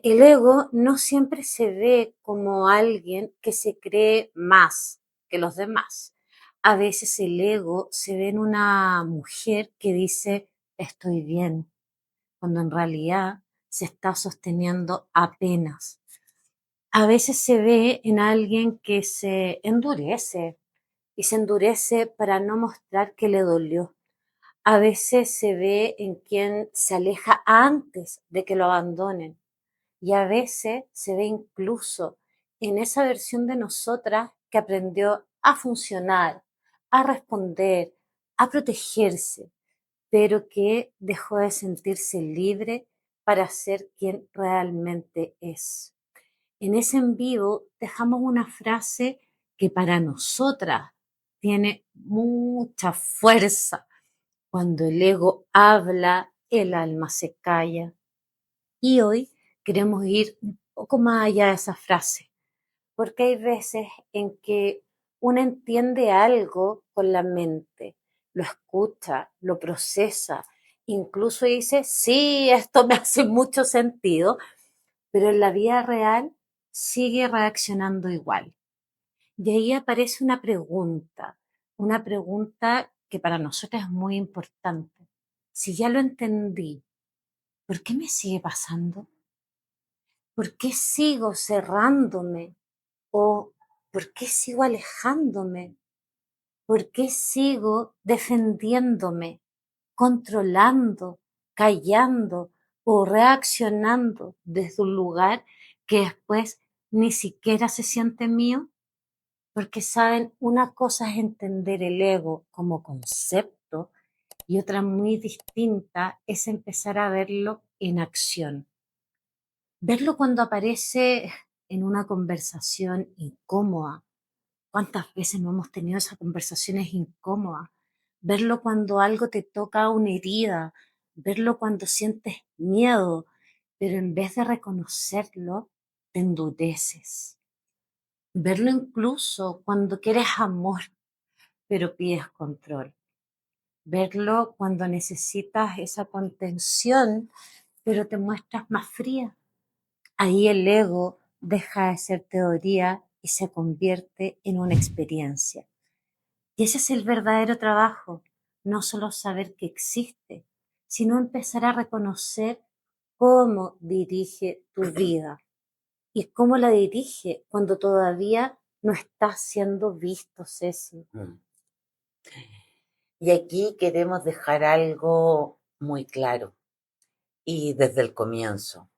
El ego no siempre se ve como alguien que se cree más que los demás. A veces el ego se ve en una mujer que dice estoy bien, cuando en realidad se está sosteniendo apenas. A veces se ve en alguien que se endurece y se endurece para no mostrar que le dolió. A veces se ve en quien se aleja antes de que lo abandonen y a veces se ve incluso en esa versión de nosotras que aprendió a funcionar, a responder, a protegerse, pero que dejó de sentirse libre para ser quien realmente es. En ese en vivo dejamos una frase que para nosotras tiene mucha fuerza. Cuando el ego habla, el alma se calla. Y hoy queremos ir un poco más allá de esa frase, porque hay veces en que uno entiende algo con la mente, lo escucha, lo procesa, incluso dice, sí, esto me hace mucho sentido, pero en la vida real sigue reaccionando igual. De ahí aparece una pregunta que para nosotros es muy importante. Si ya lo entendí, ¿por qué me sigue pasando? ¿Por qué sigo cerrándome? ¿O por qué sigo alejándome? ¿Por qué sigo defendiéndome, controlando, callando o reaccionando desde un lugar que después ni siquiera se siente mío? Porque saben, una cosa es entender el ego como concepto y otra muy distinta es empezar a verlo en acción. Verlo cuando aparece en una conversación incómoda. ¿Cuántas veces no hemos tenido esas conversaciones incómodas? Verlo cuando algo te toca una herida, verlo cuando sientes miedo, pero en vez de reconocerlo, te endureces. Verlo incluso cuando quieres amor, pero pides control. Verlo cuando necesitas esa contención, pero te muestras más fría. Ahí el ego deja de ser teoría y se convierte en una experiencia. Y ese es el verdadero trabajo, no solo saber que existe, sino empezar a reconocer cómo dirige tu vida y cómo la dirige cuando todavía no está siendo visto, Ceci. Y aquí queremos dejar algo muy claro y desde el comienzo.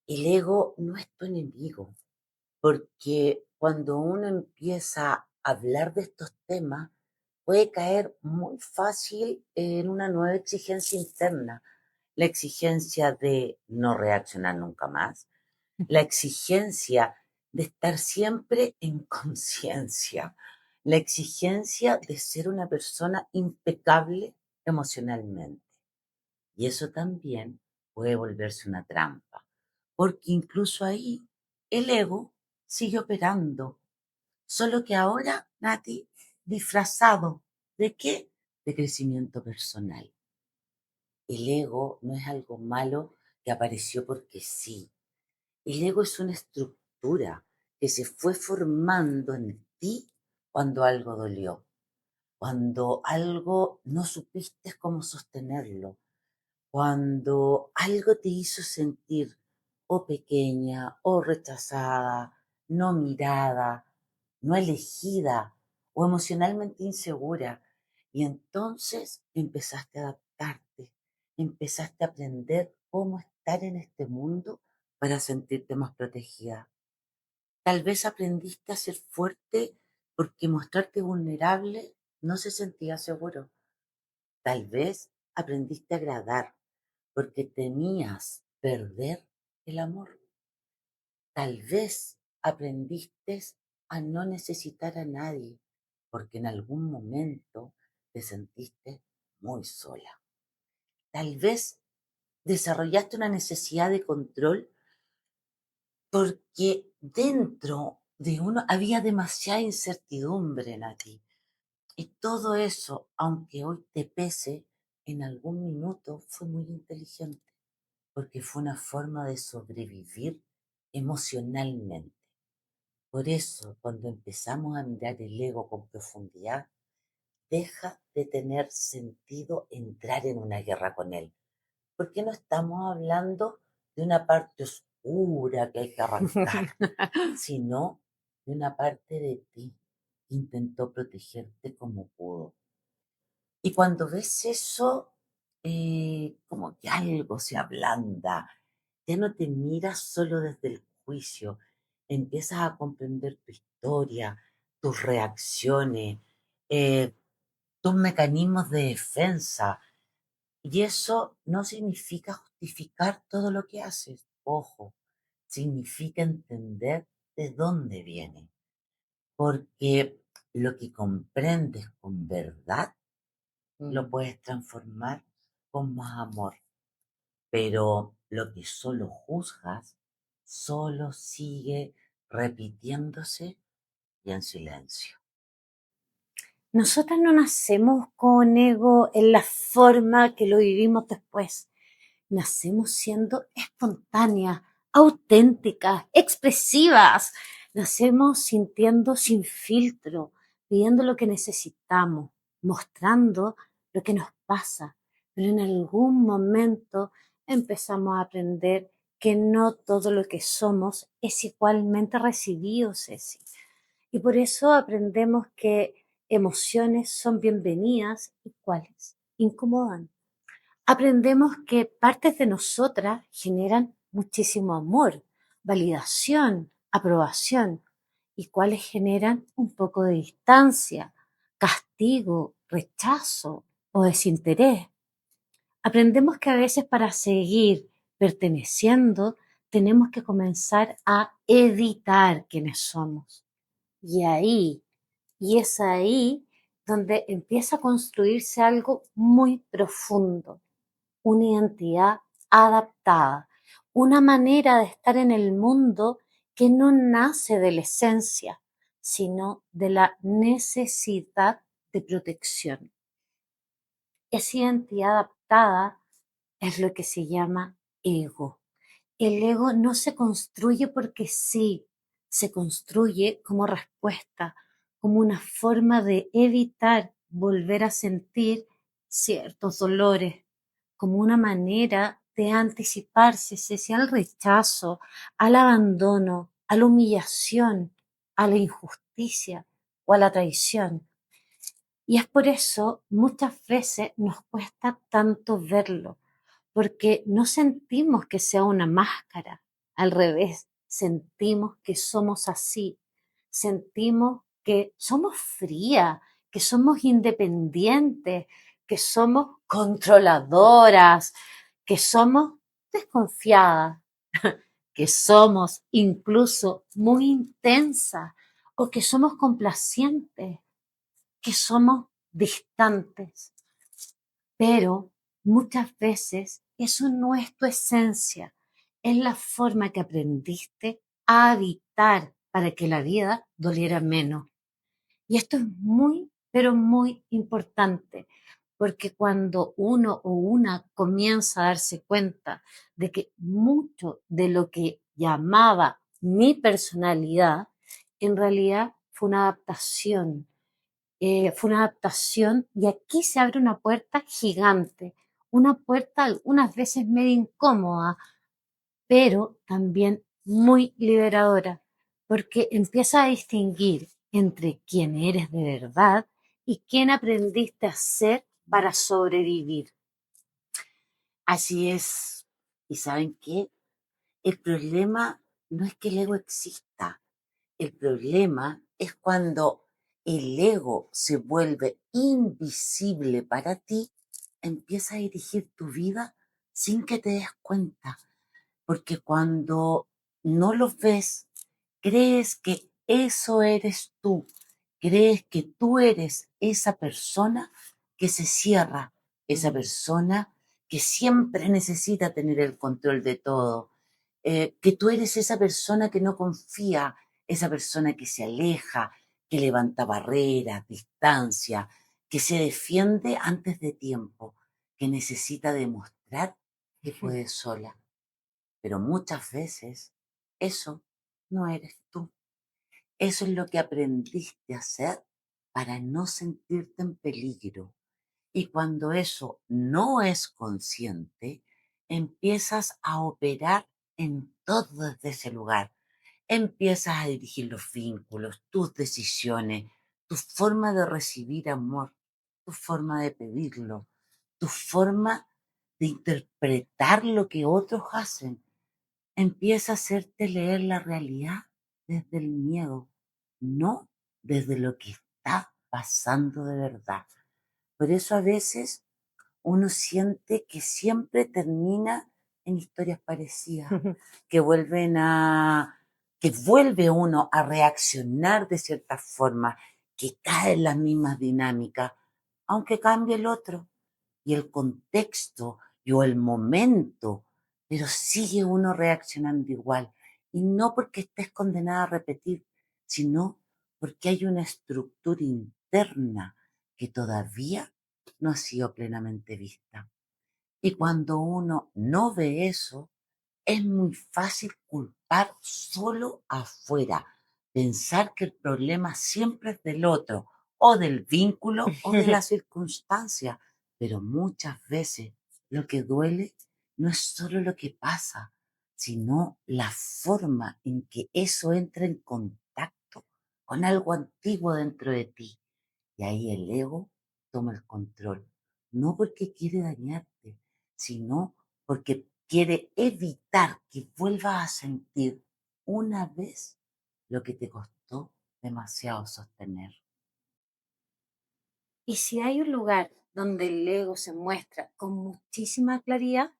El ego no es tu enemigo, porque cuando uno empieza a hablar de estos temas, puede caer muy fácil en una nueva exigencia interna, la exigencia de no reaccionar nunca más, la exigencia de estar siempre en conciencia, la exigencia de ser una persona impecable emocionalmente. Y eso también puede volverse una trampa, porque incluso ahí el ego sigue operando, solo que ahora, Nati, disfrazado ¿de qué? De crecimiento personal. El ego no es algo malo que apareció porque sí. El ego es una estructura que se fue formando en ti cuando algo dolió, cuando algo no supiste cómo sostenerlo, cuando algo te hizo sentir o pequeña o rechazada, no mirada, no elegida o emocionalmente insegura. Y entonces empezaste a adaptarte, empezaste a aprender cómo estar en este mundo para sentirte más protegida. Tal vez aprendiste a ser fuerte porque mostrarte vulnerable no se sentía seguro. Tal vez aprendiste a agradar porque temías perder el amor. Tal vez aprendiste a no necesitar a nadie porque en algún momento te sentiste muy sola. Tal vez desarrollaste una necesidad de control porque dentro de uno había demasiada incertidumbre en ti. Y todo eso, aunque hoy te pese, en algún minuto fue muy inteligente, porque fue una forma de sobrevivir emocionalmente. Por eso, cuando empezamos a mirar el ego con profundidad, deja de tener sentido entrar en una guerra con él, porque no estamos hablando de una parte oscura que hay que arrancar, sino de una parte de ti que intentó protegerte como pudo. Y cuando ves eso, como que algo se ablanda, ya no te miras solo desde el juicio, empiezas a comprender tu historia, tus reacciones, eh, tus mecanismos de defensa. Y eso no significa justificar todo lo que haces, ojo, significa entender de dónde viene, porque lo que comprendes con verdad lo puedes transformar con más amor, pero lo que solo juzgas solo sigue repitiéndose y en silencio. Nosotras no nacemos con ego en la forma que lo vivimos después. Nacemos siendo espontáneas, auténticas, expresivas. Nacemos sintiendo sin filtro, pidiendo lo que necesitamos, mostrando lo que nos pasa. Pero en algún momento empezamos a aprender que no todo lo que somos es igualmente recibido, Ceci. Y por eso aprendemos que emociones son bienvenidas y cuáles incomodan. Aprendemos que partes de nosotras generan muchísimo amor, validación, aprobación, y cuáles generan un poco de distancia, castigo, rechazo o desinterés. Aprendemos que a veces para seguir perteneciendo tenemos que comenzar a editar quiénes somos. Y ahí, y es ahí donde empieza a construirse algo muy profundo, una identidad adaptada, una manera de estar en el mundo que no nace de la esencia, sino de la necesidad de protección. Esa identidad adaptada es lo que se llama ego. El ego no se construye porque sí, se construye como respuesta, como una forma de evitar volver a sentir ciertos dolores, como una manera de anticiparse si al rechazo, al abandono, a la humillación, a la injusticia o a la traición. Y es por eso muchas veces nos cuesta tanto verlo, porque no sentimos que sea una máscara, al revés, sentimos que somos así, sentimos que somos frías, que somos independientes, que somos controladoras, que somos desconfiadas, que somos incluso muy intensas o que somos complacientes, que somos distantes. Pero muchas veces eso no es tu esencia, es la forma que aprendiste a habitar para que la vida doliera menos. Y esto es muy, pero muy importante, porque cuando uno o una comienza a darse cuenta de que mucho de lo que llamaba mi personalidad, en realidad fue una adaptación y aquí se abre una puerta gigante, una puerta algunas veces medio incómoda, pero también muy liberadora, porque empieza a distinguir entre quién eres de verdad y quién aprendiste a ser para sobrevivir. Así es. ¿Y saben qué? El problema no es que el ego exista. El problema es cuando el ego se vuelve invisible para ti, empieza a dirigir tu vida sin que te des cuenta. Porque cuando no lo ves, crees que eso eres tú, crees que tú eres esa persona que se cierra, esa persona que siempre necesita tener el control de todo, que tú eres esa persona que no confía, esa persona que se aleja, que levanta barreras, distancia, que se defiende antes de tiempo, que necesita demostrar que puede sola. pero muchas veces eso no eres tú. Eso es lo que aprendiste a hacer para no sentirte en peligro. Y cuando eso no es consciente, empiezas a operar en todo desde ese lugar. Empiezas a dirigir los vínculos, tus decisiones, tu forma de recibir amor, tu forma de pedirlo, tu forma de interpretar lo que otros hacen. Empieza a hacerte leer la realidad desde el miedo, no desde lo que está pasando de verdad. Por eso a veces uno siente que siempre termina en historias parecidas, que que vuelve uno a reaccionar de cierta forma, que cae en las mismas dinámicas, aunque cambie el otro y el contexto o el momento, pero sigue uno reaccionando igual. Y no porque estés condenada a repetir, sino porque hay una estructura interna que todavía no ha sido plenamente vista. Y cuando uno no ve eso, es muy fácil culpar solo afuera, pensar que el problema siempre es del otro, o del vínculo, o de la circunstancia. Pero muchas veces lo que duele no es solo lo que pasa, sino la forma en que eso entra en contacto con algo antiguo dentro de ti. Y ahí el ego toma el control, no porque quiere dañarte, sino porque quiere evitar que vuelvas a sentir una vez lo que te costó demasiado sostener. Y si hay un lugar donde el ego se muestra con muchísima claridad,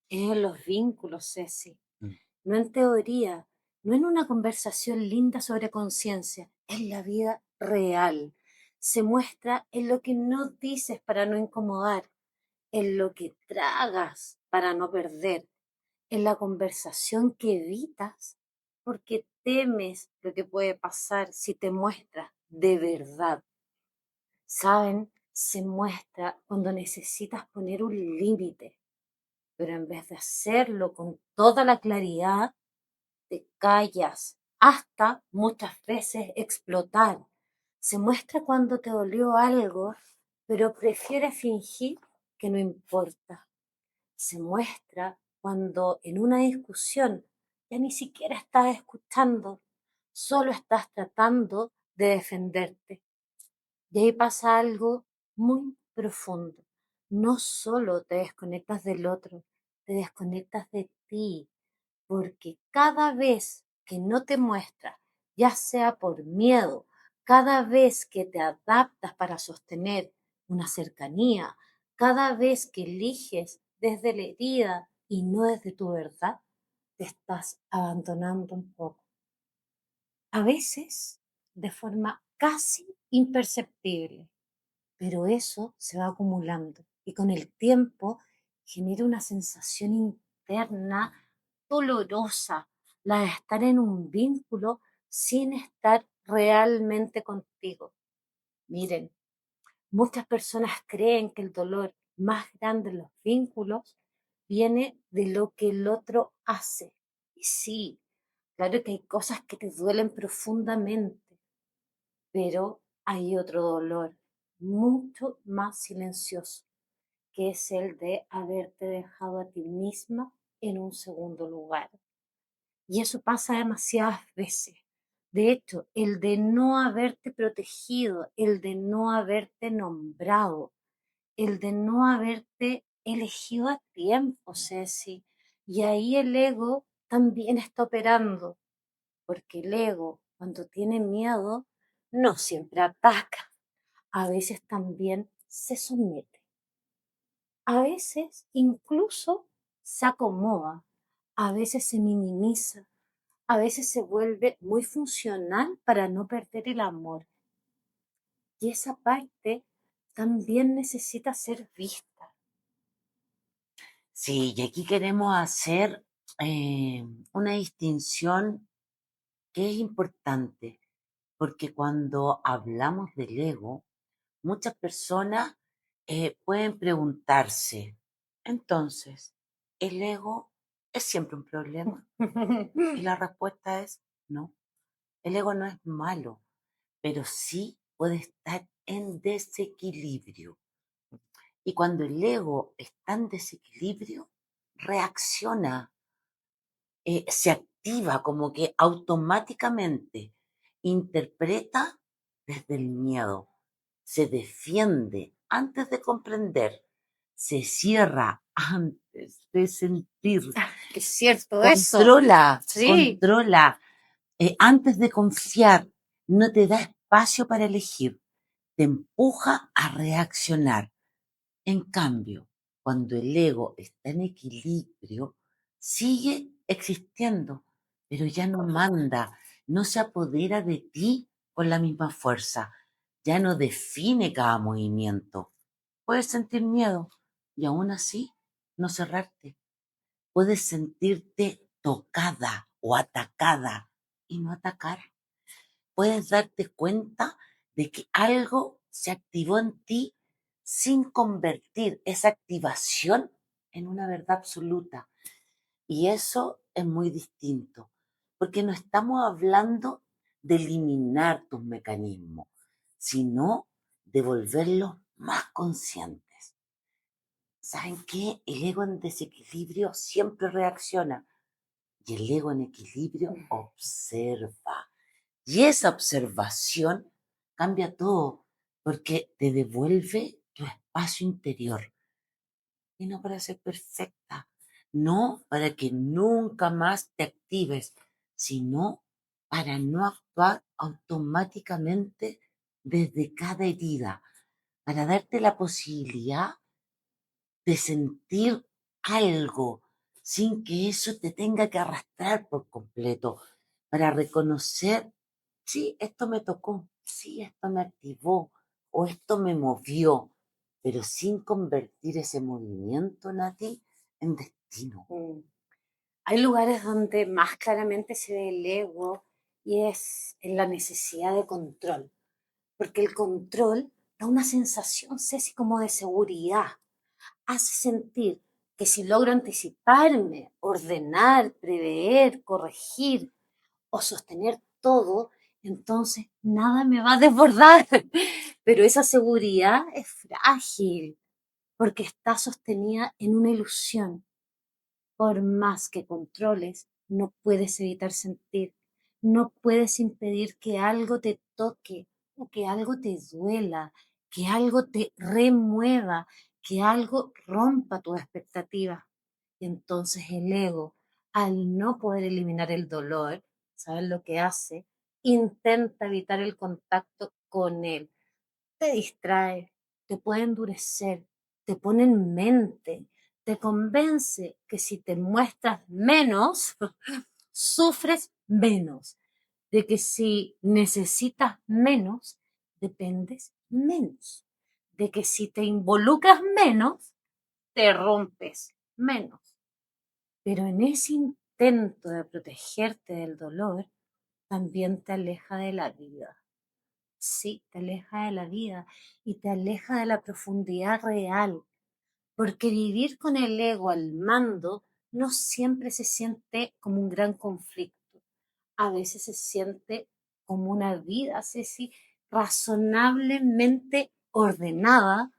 es en los vínculos, Ceci. Mm. No en teoría, no en una conversación linda sobre conciencia, en la vida real. Se muestra en lo que no dices para no incomodar, en lo que tragas para no perder, en la conversación que evitas porque temes lo que puede pasar si te muestras de verdad. ¿Saben? Se muestra cuando necesitas poner un límite, pero en vez de hacerlo con toda la claridad, te callas hasta muchas veces explotar. Se muestra cuando te dolió algo, pero prefieres fingir que no importa. Se muestra cuando en una discusión ya ni siquiera estás escuchando, solo estás tratando de defenderte. Y ahí pasa algo muy profundo. No solo te desconectas del otro, te desconectas de ti, porque cada vez que no te muestras, ya sea por miedo, cada vez que te adaptas para sostener una cercanía, cada vez que eliges desde la herida y no desde tu verdad, te estás abandonando un poco. A veces de forma casi imperceptible, pero eso se va acumulando y con el tiempo genera una sensación interna dolorosa, la de estar en un vínculo sin estar realmente contigo. Miren, muchas personas creen que el dolor más grande en los vínculos viene de lo que el otro hace. Y sí, claro que hay cosas que te duelen profundamente, pero hay otro dolor mucho más silencioso, que es el de haberte dejado a ti misma en un segundo lugar. Y eso pasa demasiadas veces. De hecho, el de no haberte protegido, el de no haberte nombrado, el de no haberte elegido a tiempo, Ceci. Y ahí el ego también está operando, porque el ego, cuando tiene miedo, no siempre ataca, a veces también se somete, a veces incluso se acomoda, a veces se minimiza, a veces se vuelve muy funcional para no perder el amor. Y esa parte también necesita ser vista. Sí, y aquí queremos hacer una distinción que es importante, porque cuando hablamos del ego, muchas personas pueden preguntarse, entonces, ¿el ego ¿Es siempre un problema? Y la respuesta es no. El ego no es malo, pero sí puede estar en desequilibrio. Y cuando el ego está en desequilibrio, reacciona, se activa como que automáticamente interpreta desde el miedo, se defiende antes de comprender, se cierra antes de sentir, Es cierto eso. controla, Sí. controla, antes de confiar, no te da espacio para elegir, te empuja a reaccionar. En cambio, cuando el ego está en equilibrio, sigue existiendo, pero ya no manda, no se apodera de ti con la misma fuerza, ya no define cada movimiento. Puedes sentir miedo y aún así no cerrarte. Puedes sentirte tocada o atacada y no atacar. Puedes darte cuenta de que algo se activó en ti sin convertir esa activación en una verdad absoluta. Y eso es muy distinto, porque no estamos hablando de eliminar tus mecanismos, sino de volverlos más conscientes. ¿Saben qué? El ego en desequilibrio siempre reacciona y el ego en equilibrio observa. Y esa observación cambia todo, porque te devuelve tu espacio interior. Y no para ser perfecta, no para que nunca más te actives, sino para no actuar automáticamente desde cada herida, para darte la posibilidad de sentir algo sin que eso te tenga que arrastrar por completo, para reconocer, sí, esto me tocó, sí, esto me activó o esto me movió, pero sin convertir ese movimiento, Nati, en destino. Hay lugares donde más claramente se ve el ego y es en la necesidad de control, porque el control da una sensación, Ceci, como de seguridad. Hace sentir que si logro anticiparme, ordenar, prever, corregir o sostener todo, entonces nada me va a desbordar. Pero esa seguridad es frágil porque está sostenida en una ilusión. Por más que controles, no puedes evitar sentir, no puedes impedir que algo te toque o que algo te duela, que algo te remueva, que algo rompa tu expectativa. Y entonces el ego, al no poder eliminar el dolor, ¿sabes lo que hace? Intenta evitar el contacto con él, te distrae, te puede endurecer, te pone en mente, te convence que si te muestras menos, sufres menos, de que si necesitas menos, dependes menos, de que si te involucras menos, te rompes menos. Pero en ese intento de protegerte del dolor, también te aleja de la vida. Sí, te aleja de la vida y te aleja de la profundidad real, porque vivir con el ego al mando no siempre se siente como un gran conflicto, a veces se siente como una vida, Ceci, razonablemente ordenada,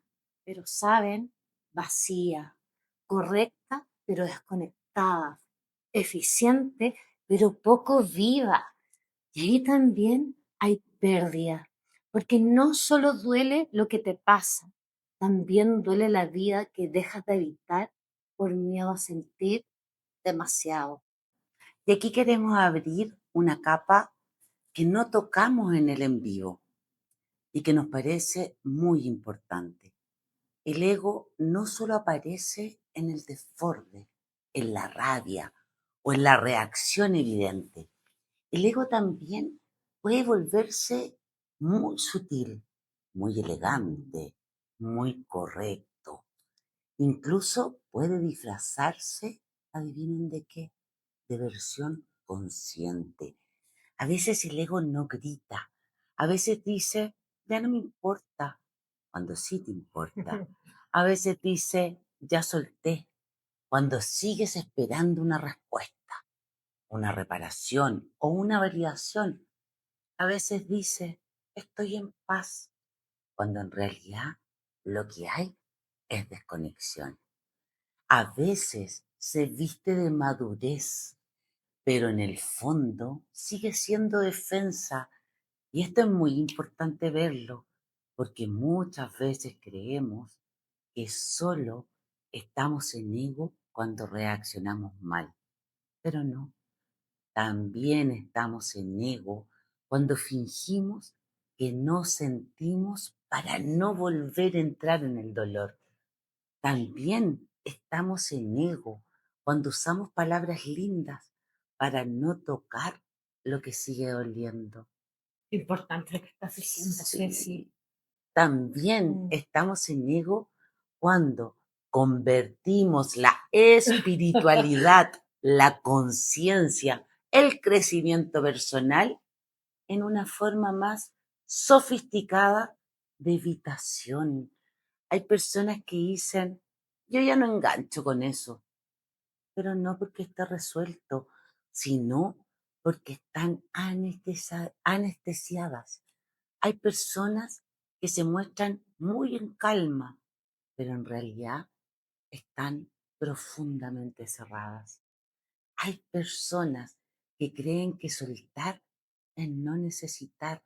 pero saben, vacía, correcta, pero desconectada, eficiente, pero poco viva. Y ahí también hay pérdida, porque no solo duele lo que te pasa, también duele la vida que dejas de habitar por miedo a sentir demasiado. Y aquí queremos abrir una capa que no tocamos en el en vivo y que nos parece muy importante. El ego no solo aparece en el desborde, en la rabia o en la reacción evidente. El ego también puede volverse muy sutil, muy elegante, muy correcto. Incluso puede disfrazarse, adivinen de qué, de versión consciente. A veces el ego no grita, a veces dice, ya no me importa, cuando sí te importa. A veces dice, ya solté, Cuando sigues esperando una respuesta, una reparación o una validación, a veces dices, estoy en paz, cuando en realidad lo que hay es desconexión. A veces se viste de madurez, pero en el fondo sigue siendo defensa. Y esto es muy importante verlo, porque muchas veces creemos que solo estamos en ego cuando reaccionamos mal, pero no, también estamos en ego cuando fingimos que no sentimos para no volver a entrar en el dolor. También estamos en ego cuando usamos palabras lindas para no tocar lo que sigue doliendo. Importante lo que estás diciendo, Ceci. Sí, también estamos en ego cuando convertimos la espiritualidad, la conciencia, el crecimiento personal en una forma más sofisticada de evitación. Hay personas que dicen, yo ya no engancho con eso, pero no porque esté resuelto, sino porque están anestesiadas. Hay personas que se muestran muy en calma, pero en realidad están profundamente cerradas. Hay personas que creen que soltar es no necesitar,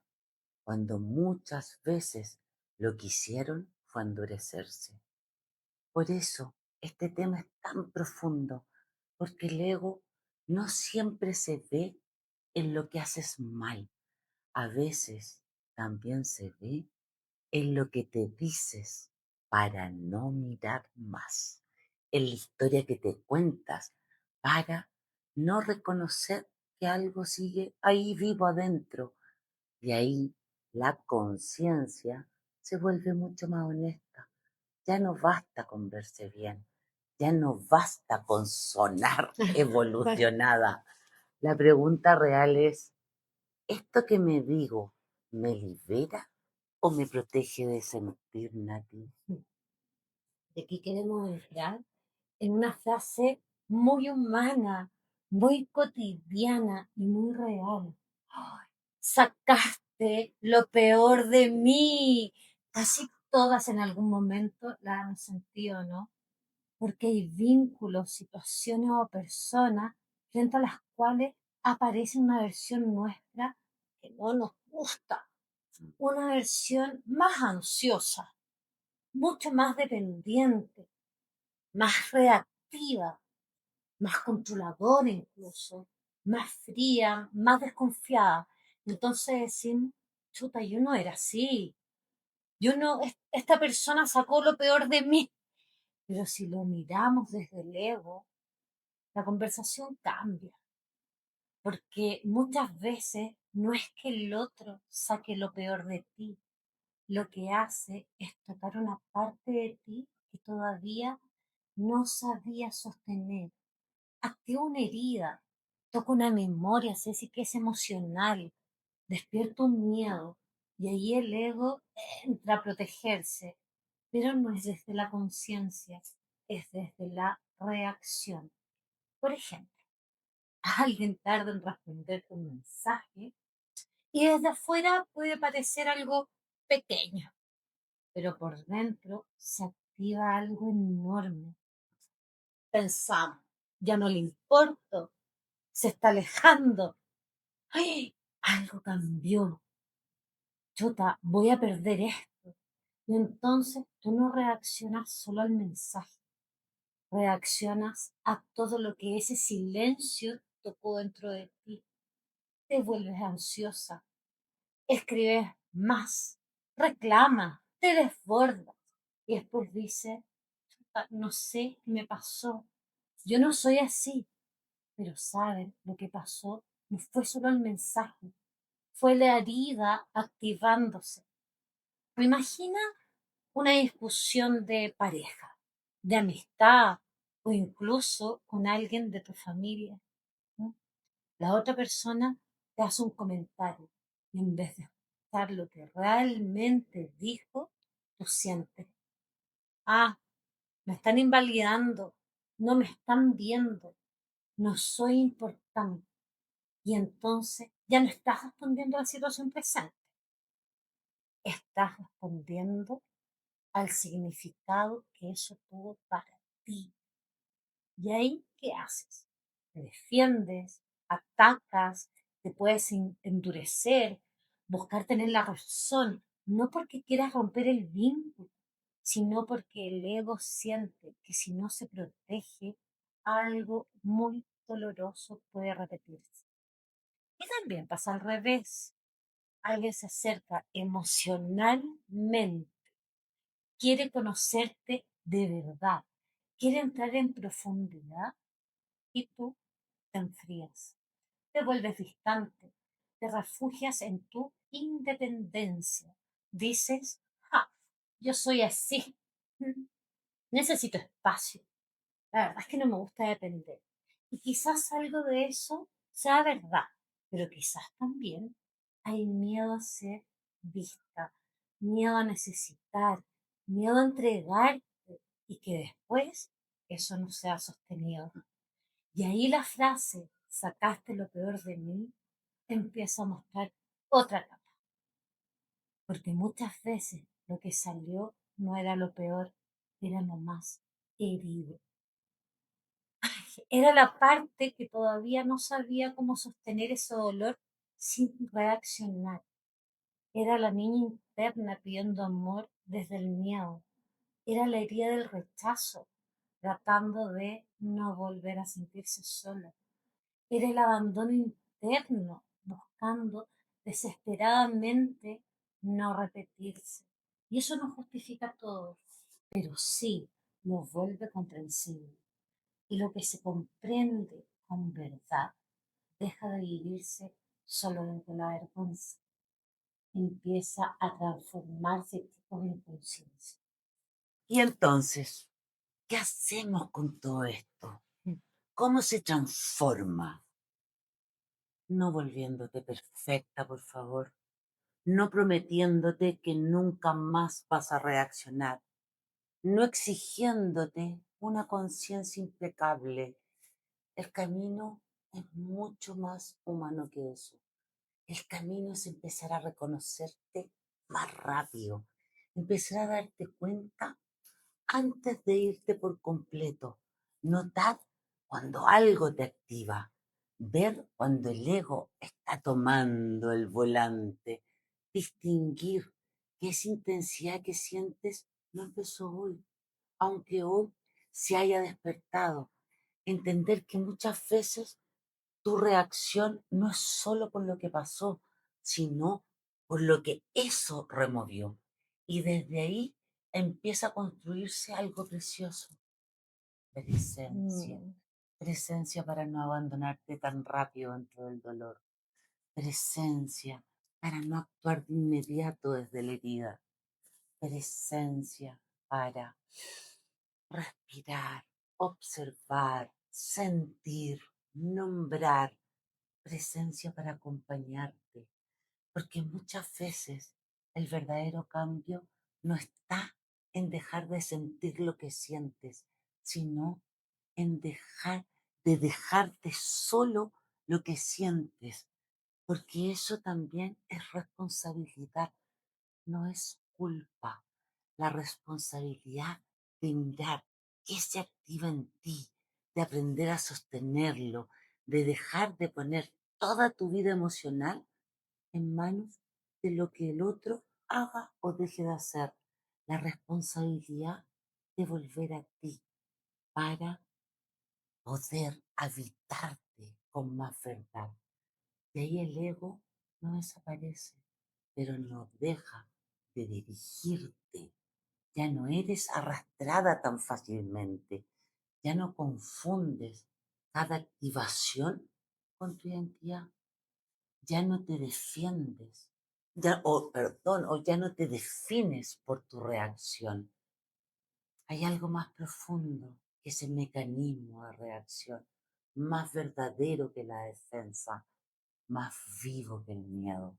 cuando muchas veces lo que hicieron fue endurecerse. Por eso este tema es tan profundo, porque el ego no siempre se ve en lo que haces mal. A veces también se ve en lo que te dices para no mirar más, en la historia que te cuentas para no reconocer que algo sigue ahí vivo adentro. Y ahí la conciencia se vuelve mucho más honesta. Ya no basta con verse bien, ya no basta con sonar evolucionada. La pregunta real es, ¿esto que me digo me libera o me protege de sentir, Nati? De aquí queremos entrar en una frase muy humana, muy cotidiana y muy real. ¡Ay! Sacaste lo peor de mí. Casi todas en algún momento la han sentido, ¿no? Porque hay vínculos, situaciones o personas frente a las cuales aparece una versión nuestra que no nos gusta, una versión más ansiosa, mucho más dependiente, más reactiva, más controladora incluso, más fría, más desconfiada. Entonces decimos, chuta, yo no era así. Yo no, esta persona sacó lo peor de mí. Pero si lo miramos desde el ego, la conversación cambia. Porque muchas veces no es que el otro saque lo peor de ti. Lo que hace es tocar una parte de ti que todavía no sabía sostener. Activa una herida, toca una memoria, Ceci, que es emocional, despierta un miedo y ahí el ego entra a protegerse, pero no es desde la conciencia, es desde la reacción. Por ejemplo, alguien tarda en responder un mensaje y desde afuera puede parecer algo pequeño, pero por dentro se activa algo enorme. Pensamos, ya no le importo, se está alejando. ¡Ay! Algo cambió. Chuta, voy a perder esto. Y entonces tú no reaccionas solo al mensaje, reaccionas a todo lo que ese silencio tocó dentro de ti. Te vuelves ansiosa, escribes más, reclamas, te desbordas. Y después dices, "Chuta, no sé qué me pasó. Yo no soy así". Pero saben, lo que pasó no fue solo el mensaje, fue la herida activándose. Me imagina una discusión de pareja, de amistad o incluso con alguien de tu familia, ¿no? La otra persona te hace un comentario y en vez de escuchar lo que realmente dijo, tú sientes, ah, me están invalidando, no me están viendo, no soy importante. Y entonces ya no estás respondiendo a la situación presente, estás respondiendo al significado que eso tuvo para ti. ¿Y ahí qué haces? Te defiendes, atacas, te puedes endurecer, buscar tener la razón, no porque quieras romper el vínculo, sino porque el ego siente que si no se protege, algo muy doloroso puede repetirse. Y también pasa al revés. Alguien se acerca emocionalmente, quiere conocerte de verdad, quiere entrar en profundidad y tú te enfrías, te vuelves distante, te refugias en tu independencia. Dices, ja, yo soy así, necesito espacio. La verdad es que no me gusta depender. Y quizás algo de eso sea verdad, pero quizás también hay miedo a ser vista, miedo a necesitar, miedo a entregarte y que después eso no sea sostenido. Y ahí la frase, sacaste lo peor de mí, empieza a mostrar otra capa, porque muchas veces lo que salió no era lo peor, era lo más herido. Era la parte que todavía no sabía cómo sostener ese dolor sin reaccionar. Era la niña interna pidiendo amor desde el miedo. Era la herida del rechazo, tratando de no volver a sentirse sola. Era el abandono interno, buscando desesperadamente no repetirse. Y eso no justifica todo, pero sí nos vuelve comprensible. Y lo que se comprende con verdad deja de vivirse solo desde la vergüenza, empieza a transformarse tipo de inconsciencia. Y entonces, ¿qué hacemos con todo esto? ¿Cómo se transforma? No volviéndote perfecta, por favor. No prometiéndote que nunca más vas a reaccionar. No exigiéndote una conciencia impecable. El camino es mucho más humano que eso. El camino es empezar a reconocerte más rápido, empezar a darte cuenta antes de irte por completo, notar cuando algo te activa, ver cuando el ego está tomando el volante, distinguir que esa intensidad que sientes no empezó hoy, aunque hoy se haya despertado, entender que muchas veces tu reacción no es solo por lo que pasó, sino por lo que eso removió. Y desde ahí empieza a construirse algo precioso. Presencia. Mm. Presencia para no abandonarte tan rápido dentro del dolor. Presencia para no actuar de inmediato desde la herida. Presencia para respirar, observar, sentir, nombrar. Presencia para acompañarte, porque muchas veces el verdadero cambio no está en dejar de sentir lo que sientes, sino en dejar de dejarte solo lo que sientes, porque eso también es responsabilidad, no es culpa. La responsabilidad de mirar qué se activa en ti, de aprender a sostenerlo, de dejar de poner toda tu vida emocional en manos de lo que el otro haga o deje de hacer. La responsabilidad de volver a ti para poder habitarte con más verdad. Y ahí el ego no desaparece, pero no deja de dirigirte. Ya no eres arrastrada tan fácilmente, ya no confundes cada activación con tu identidad, ya no te defiendes, o ya no te defines por tu reacción. Hay algo más profundo que ese mecanismo de reacción, más verdadero que la defensa, más vivo que el miedo.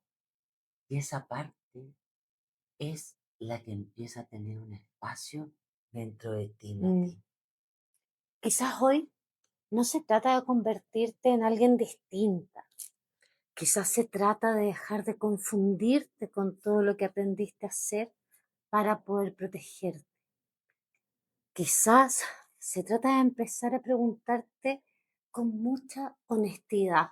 Y esa parte es la que empieza a tener un espacio dentro de ti, Mm. Nati. Quizás hoy no se trata de convertirte en alguien distinta. Quizás se trata de dejar de confundirte con todo lo que aprendiste a hacer para poder protegerte. Quizás se trata de empezar a preguntarte con mucha honestidad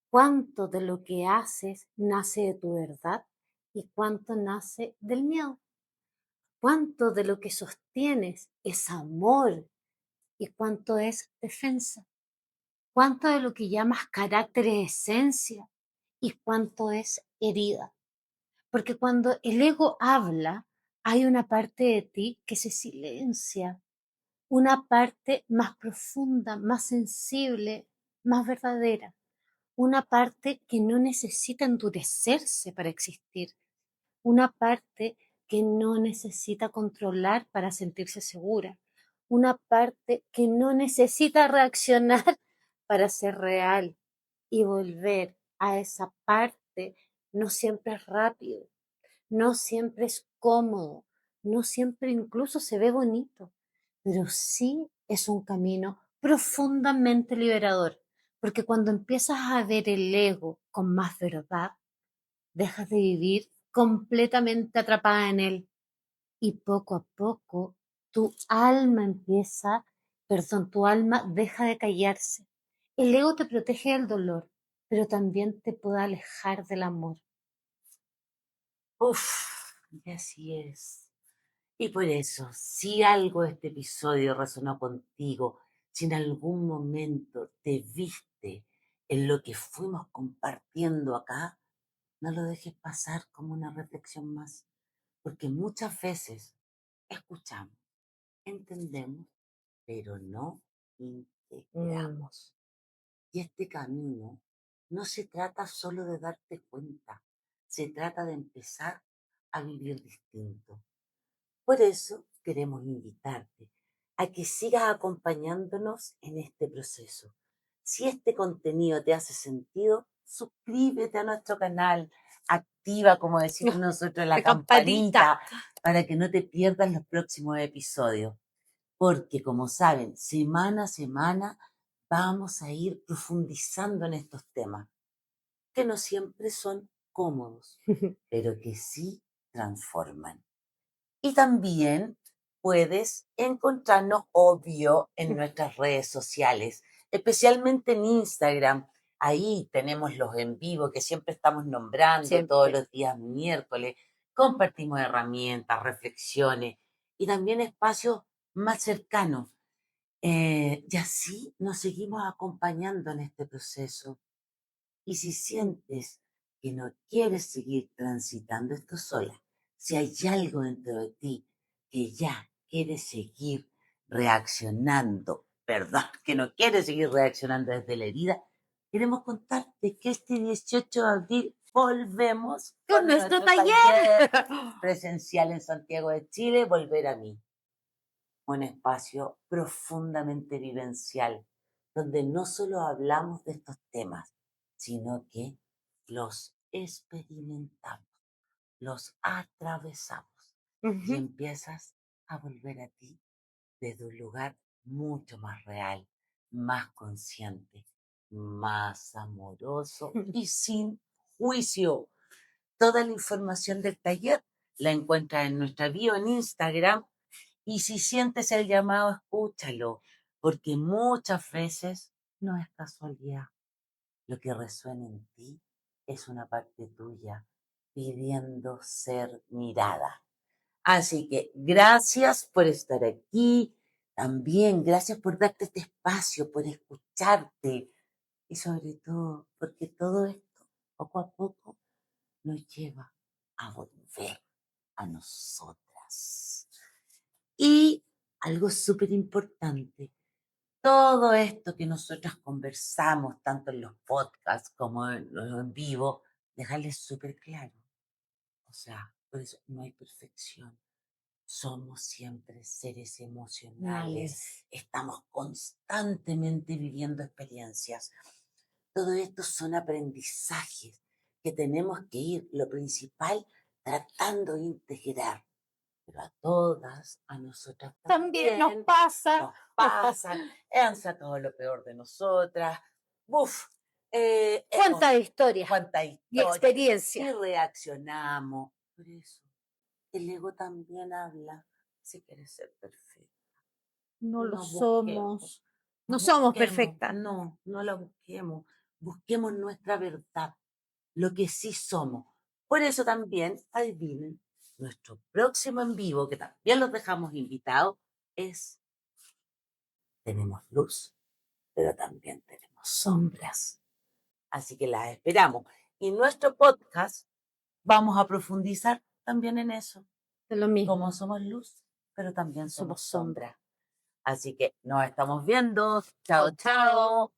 cuánto de lo que haces nace de tu verdad y cuánto nace del miedo. Cuánto de lo que sostienes es amor y cuánto es defensa. Cuánto de lo que llamas carácter es esencia y cuánto es herida. Porque cuando el ego habla, hay una parte de ti que se silencia, una parte más profunda, más sensible, más verdadera, una parte que no necesita endurecerse para existir, una parte que no necesita controlar para sentirse segura, una parte que no necesita reaccionar para ser real. Y volver a esa parte no siempre es rápido, no siempre es cómodo, no siempre incluso se ve bonito, pero sí es un camino profundamente liberador, porque cuando empiezas a ver el ego con más verdad, dejas de vivir completamente atrapada en él y poco a poco tu alma deja de callarse. El ego te protege del dolor, pero también te puede alejar del amor. Uf, y así es. Y por eso, si algo de este episodio resonó contigo, si en algún momento te viste en lo que fuimos compartiendo acá, no lo dejes pasar como una reflexión más, porque muchas veces escuchamos, entendemos, pero no Mm. integramos. Y este camino no se trata solo de darte cuenta, se trata de empezar a vivir distinto. Por eso queremos invitarte a que sigas acompañándonos en este proceso. Si este contenido te hace sentido, suscríbete a nuestro canal, activa, como decimos nosotros, la La campanita. campanita para que no te pierdas los próximos episodios. Porque, como saben, semana a semana vamos a ir profundizando en estos temas, que no siempre son cómodos, pero que sí transforman. Y también puedes encontrarnos, obvio, en nuestras redes sociales, especialmente en Instagram. Ahí tenemos los en vivo que siempre estamos nombrando todos Siempre. los días miércoles. Compartimos herramientas, reflexiones y también espacios más cercanos. Y así nos seguimos acompañando en este proceso. Y si sientes que no quieres seguir transitando esto sola, si hay algo dentro de ti que ya quiere seguir reaccionando, perdón, que no quiere seguir reaccionando desde la herida, queremos contarte que este 18 de abril volvemos Con con nuestro nuestro taller. taller presencial en Santiago de Chile, Volver a mí, un espacio profundamente vivencial, donde no solo hablamos de estos temas, sino que los experimentamos, los atravesamos y Ujú. empiezas a volver a ti desde un lugar mucho más real, más consciente, más amoroso y sin juicio. Toda la información del taller la encuentras en nuestra bio en Instagram y si sientes el llamado, escúchalo, porque muchas veces no es casualidad. Lo que resuena en ti es una parte tuya pidiendo ser mirada. Así que gracias por estar aquí. También gracias por darte este espacio, por escucharte y sobre todo porque todo esto, poco a poco, nos lleva a volver a nosotras. Y algo súper importante, todo esto que nosotras conversamos, tanto en los podcasts como en los en vivo, dejarles súper claro. O sea, por eso no hay perfección. Somos siempre seres emocionales, Nales. estamos constantemente viviendo experiencias. Todo esto son aprendizajes que tenemos que ir, lo principal, tratando de integrar. pero a todas, a nosotras También también nos pasa. nos pasan, han sacado lo peor de nosotras. Uf, ¿Cuántas historias cuánta y historia, experiencias? y reaccionamos. Por eso, el ego también habla si quieres ser perfecto. No lo No busquemos, somos. No somos busquemos, perfectas. no la busquemos. Busquemos nuestra verdad, lo que sí somos. Por eso también, adivinen, nuestro próximo en vivo, que también los dejamos invitados, es, tenemos luz, pero también tenemos sombras. Así que las esperamos. Y nuestro podcast vamos a profundizar también en eso. Es lo mismo. Como somos luz, pero también somos Somos sombra. sombra. Así que nos estamos viendo. Chao, chao.